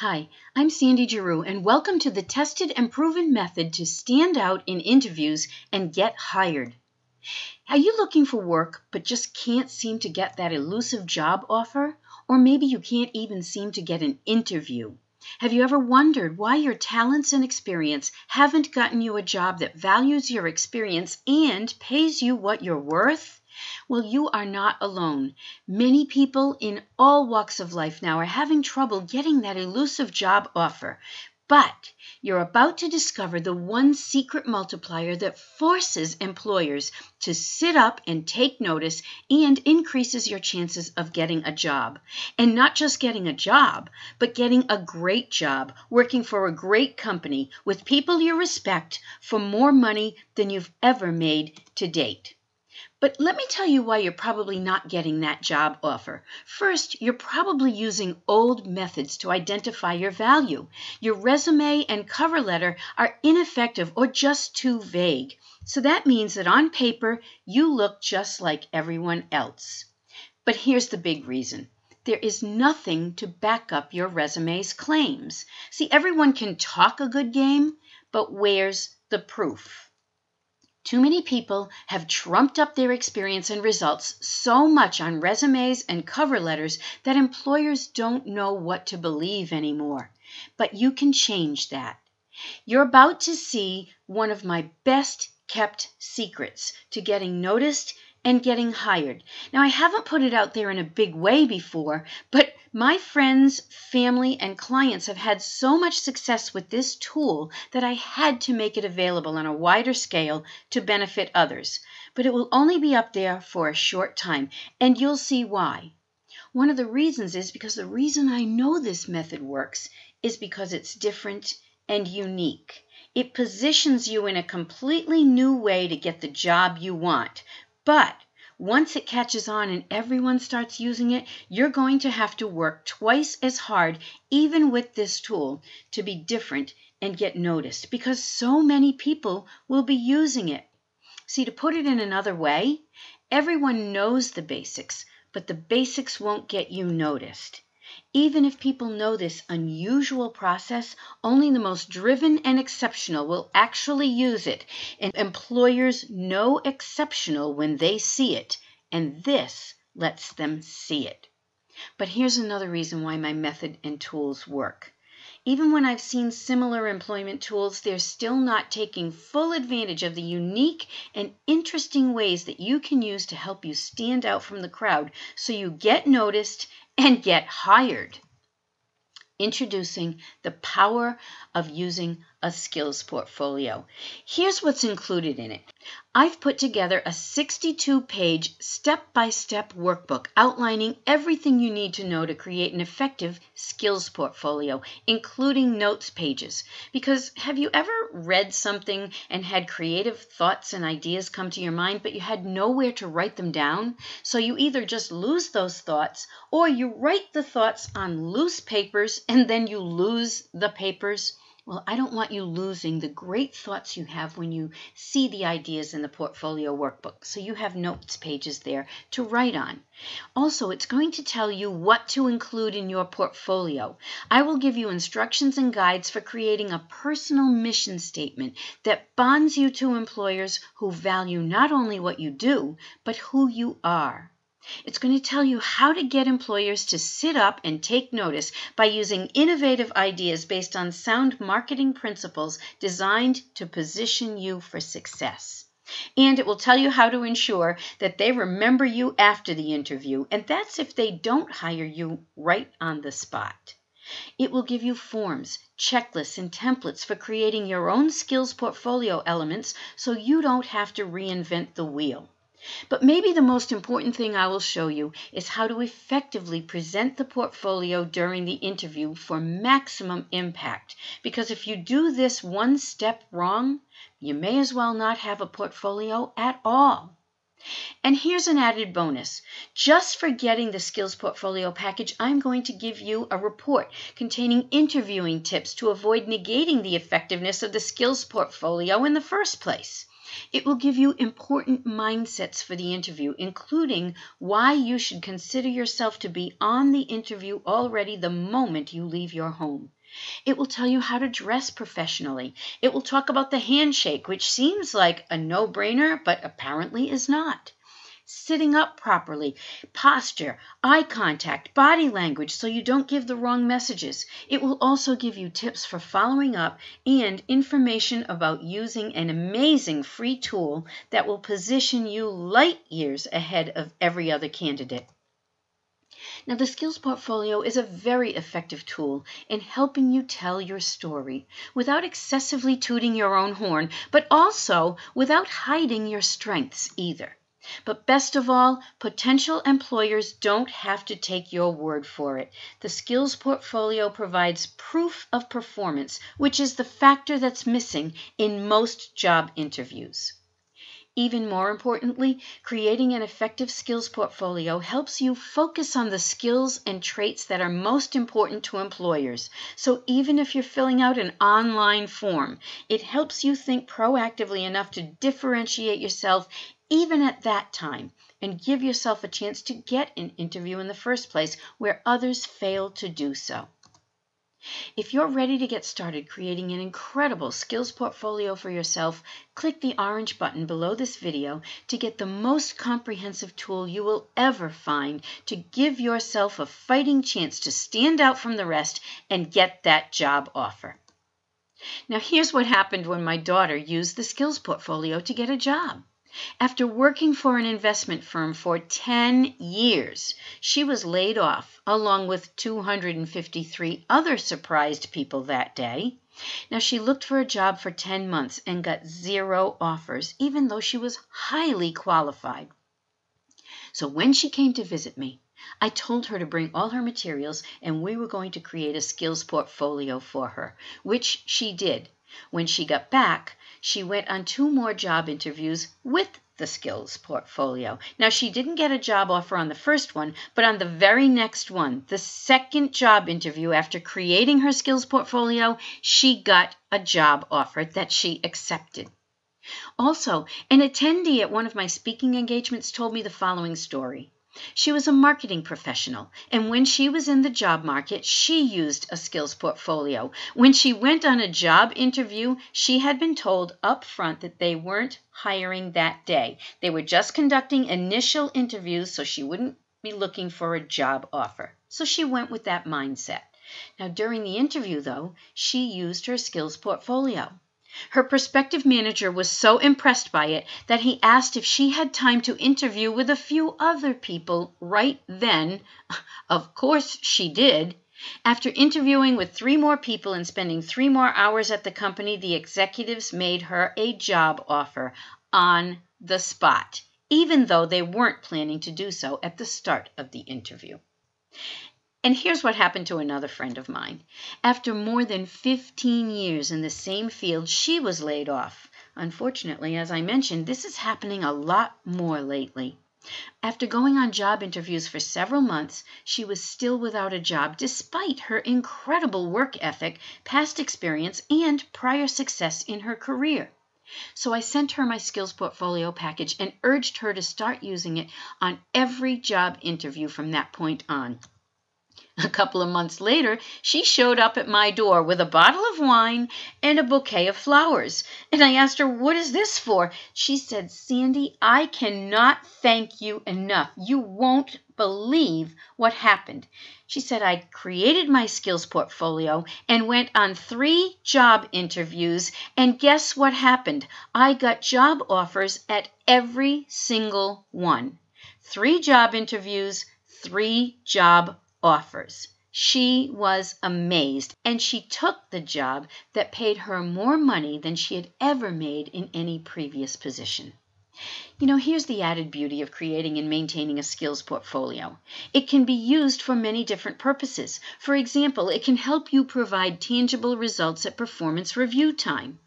Hi, I'm Sandy Geroux, and welcome to the tested and proven method to stand out in interviews and get hired. Are you looking for work but just can't seem to get that elusive job offer? Or maybe you can't even seem to get an interview. Have you ever wondered why your talents and experience haven't gotten you a job that values your experience and pays you what you're worth? Well, you are not alone. Many people in all walks of life now are having trouble getting that elusive job offer. But you're about to discover the one secret multiplier that forces employers to sit up and take notice and increases your chances of getting a job. And not just getting a job, but getting a great job, working for a great company with people you respect for more money than you've ever made to date. But let me tell you why you're probably not getting that job offer. First, you're probably using old methods to identify your value. Your resume and cover letter are ineffective or just too vague. So that means that on paper, you look just like everyone else. But here's the big reason. There is nothing to back up your resume's claims. See, everyone can talk a good game, but where's the proof? Too many people have trumped up their experience and results so much on resumes and cover letters that employers don't know what to believe anymore. But you can change that. You're about to see one of my best kept secrets to getting noticed and getting hired. Now, I haven't put it out there in a big way before, but my friends, family, and clients have had so much success with this tool that I had to make it available on a wider scale to benefit others. But it will only be up there for a short time, and you'll see why. One of the reasons is because the reason I know this method works is because it's different and unique. It positions you in a completely new way to get the job you want. But once it catches on and everyone starts using it, you're going to have to work twice as hard, even with this tool, to be different and get noticed because so many people will be using it. See, to put it in another way, everyone knows the basics, but the basics won't get you noticed. Even if people know this unusual process, only the most driven and exceptional will actually use it, and employers know exceptional when they see it, and this lets them see it. But here's another reason why my method and tools work. Even when I've seen similar employment tools, they're still not taking full advantage of the unique and interesting ways that you can use to help you stand out from the crowd so you get noticed and get hired. Introducing the power of using a skills portfolio. Here's what's included in it. I've put together a 62-page step-by-step workbook outlining everything you need to know to create an effective skills portfolio, including notes pages. Because have you ever read something and had creative thoughts and ideas come to your mind, but you had nowhere to write them down? So you either just lose those thoughts, or you write the thoughts on loose papers and then you lose the papers. Well, I don't want you losing the great thoughts you have when you see the ideas in the portfolio workbook. So you have notes pages there to write on. Also, it's going to tell you what to include in your portfolio. I will give you instructions and guides for creating a personal mission statement that bonds you to employers who value not only what you do, but who you are. It's going to tell you how to get employers to sit up and take notice by using innovative ideas based on sound marketing principles designed to position you for success. And it will tell you how to ensure that they remember you after the interview, and that's if they don't hire you right on the spot. It will give you forms, checklists, and templates for creating your own skills portfolio elements so you don't have to reinvent the wheel. But maybe the most important thing I will show you is how to effectively present the portfolio during the interview for maximum impact. Because if you do this one step wrong, you may as well not have a portfolio at all. And here's an added bonus. Just for getting the skills portfolio package, I'm going to give you a report containing interviewing tips to avoid negating the effectiveness of the skills portfolio in the first place. It will give you important mindsets for the interview, including why you should consider yourself to be on the interview already the moment you leave your home. It will tell you how to dress professionally. It will talk about the handshake, which seems like a no-brainer, but apparently is not. Sitting up properly, posture, eye contact, body language, so you don't give the wrong messages. It will also give you tips for following up and information about using an amazing free tool that will position you light years ahead of every other candidate. Now, the Skills Portfolio is a very effective tool in helping you tell your story without excessively tooting your own horn, but also without hiding your strengths either. But best of all, potential employers don't have to take your word for it. The Skills Portfolio provides proof of performance, which is the factor that's missing in most job interviews. Even more importantly, creating an effective skills portfolio helps you focus on the skills and traits that are most important to employers. So even if you're filling out an online form, it helps you think proactively enough to differentiate yourself even at that time and give yourself a chance to get an interview in the first place where others fail to do so. If you're ready to get started creating an incredible skills portfolio for yourself, click the orange button below this video to get the most comprehensive tool you will ever find to give yourself a fighting chance to stand out from the rest and get that job offer. Now, here's what happened when my daughter used the skills portfolio to get a job. After working for an investment firm for 10 years, she was laid off, along with 253 other surprised people that day. Now, she looked for a job for 10 months and got 0 offers, even though she was highly qualified. So when she came to visit me, I told her to bring all her materials and we were going to create a skills portfolio for her, which she did. When she got back, she went on 2 more job interviews with the skills portfolio. Now, she didn't get a job offer on the first one, but on the very next one, the second job interview after creating her skills portfolio, she got a job offer that she accepted. Also, an attendee at one of my speaking engagements told me the following story. She was a marketing professional, and when she was in the job market, she used a skills portfolio. When she went on a job interview, she had been told up front that they weren't hiring that day. They were just conducting initial interviews, so she wouldn't be looking for a job offer. So she went with that mindset. Now, during the interview, though, she used her skills portfolio. Her prospective manager was so impressed by it that he asked if she had time to interview with a few other people right then. Of course she did. After interviewing with 3 more people and spending 3 more hours at the company, the executives made her a job offer on the spot, even though they weren't planning to do so at the start of the interview. And here's what happened to another friend of mine. After more than 15 years in the same field, she was laid off. Unfortunately, as I mentioned, this is happening a lot more lately. After going on job interviews for several months, she was still without a job despite her incredible work ethic, past experience, and prior success in her career. So I sent her my skills portfolio package and urged her to start using it on every job interview from that point on. A couple of months later, she showed up at my door with a bottle of wine and a bouquet of flowers. And I asked her, "What is this for?" She said, "Sandy, I cannot thank you enough. You won't believe what happened." She said, "I created my skills portfolio and went on 3 job interviews, and guess what happened? I got job offers at every single one. 3 job interviews, 3 job offers." She was amazed, and she took the job that paid her more money than she had ever made in any previous position. You know, here's the added beauty of creating and maintaining a skills portfolio. It can be used for many different purposes. For example, it can help you provide tangible results at performance review time.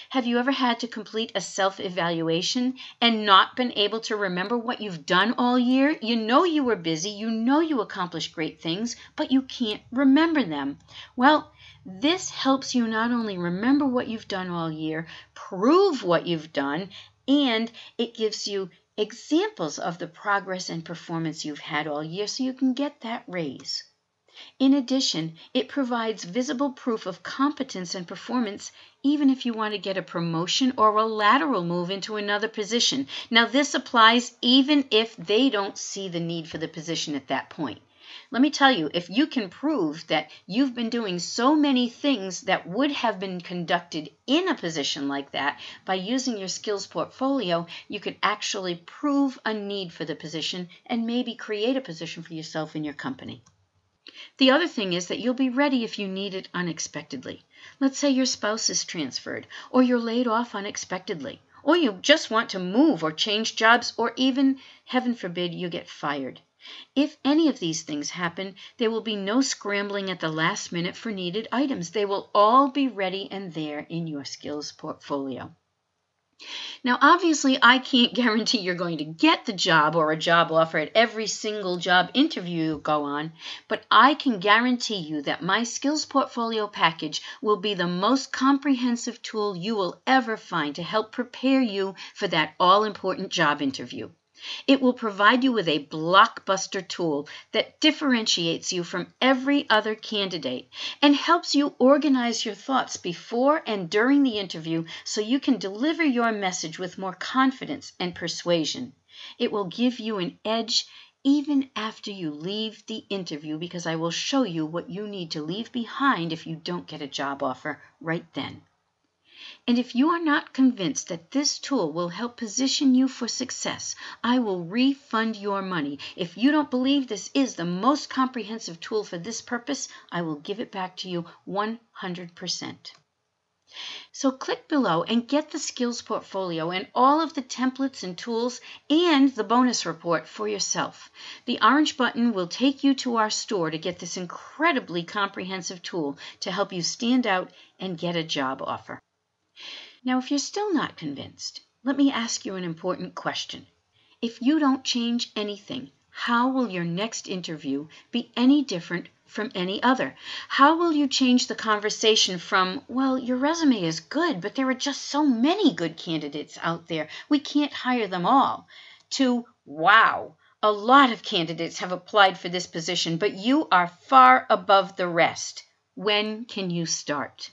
Have you ever had to complete a self-evaluation and not been able to remember what you've done all year? You know you were busy, you know you accomplished great things, but you can't remember them. Well, this helps you not only remember what you've done all year, prove what you've done, and it gives you examples of the progress and performance you've had all year so you can get that raise. In addition, it provides visible proof of competence and performance even if you want to get a promotion or a lateral move into another position. Now, this applies even if they don't see the need for the position at that point. Let me tell you, if you can prove that you've been doing so many things that would have been conducted in a position like that by using your skills portfolio, you could actually prove a need for the position and maybe create a position for yourself in your company. The other thing is that you'll be ready if you need it unexpectedly. Let's say your spouse is transferred, or you're laid off unexpectedly, or you just want to move or change jobs, or even, heaven forbid, you get fired. If any of these things happen, there will be no scrambling at the last minute for needed items. They will all be ready and there in your skills portfolio. Now, obviously, I can't guarantee you're going to get the job or a job offer at every single job interview you go on, but I can guarantee you that my skills portfolio package will be the most comprehensive tool you will ever find to help prepare you for that all-important job interview. It will provide you with a blockbuster tool that differentiates you from every other candidate and helps you organize your thoughts before and during the interview so you can deliver your message with more confidence and persuasion. It will give you an edge even after you leave the interview because I will show you what you need to leave behind if you don't get a job offer right then. And if you are not convinced that this tool will help position you for success, I will refund your money. If you don't believe this is the most comprehensive tool for this purpose, I will give it back to you 100%. So click below and get the skills portfolio and all of the templates and tools and the bonus report for yourself. The orange button will take you to our store to get this incredibly comprehensive tool to help you stand out and get a job offer. Now, if you're still not convinced, let me ask you an important question. If you don't change anything, how will your next interview be any different from any other? How will you change the conversation from, well, your resume is good, but there are just so many good candidates out there, we can't hire them all, to, wow, a lot of candidates have applied for this position, but you are far above the rest. When can you start?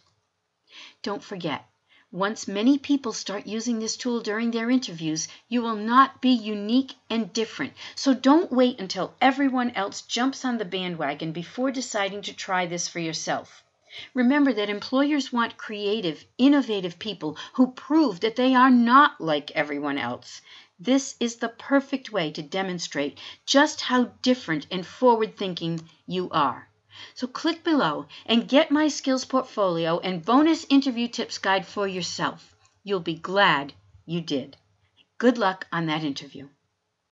Don't forget, once many people start using this tool during their interviews, you will not be unique and different. So don't wait until everyone else jumps on the bandwagon before deciding to try this for yourself. Remember that employers want creative, innovative people who prove that they are not like everyone else. This is the perfect way to demonstrate just how different and forward-thinking you are. So click below and get my skills portfolio and bonus interview tips guide for yourself. You'll be glad you did. Good luck on that interview.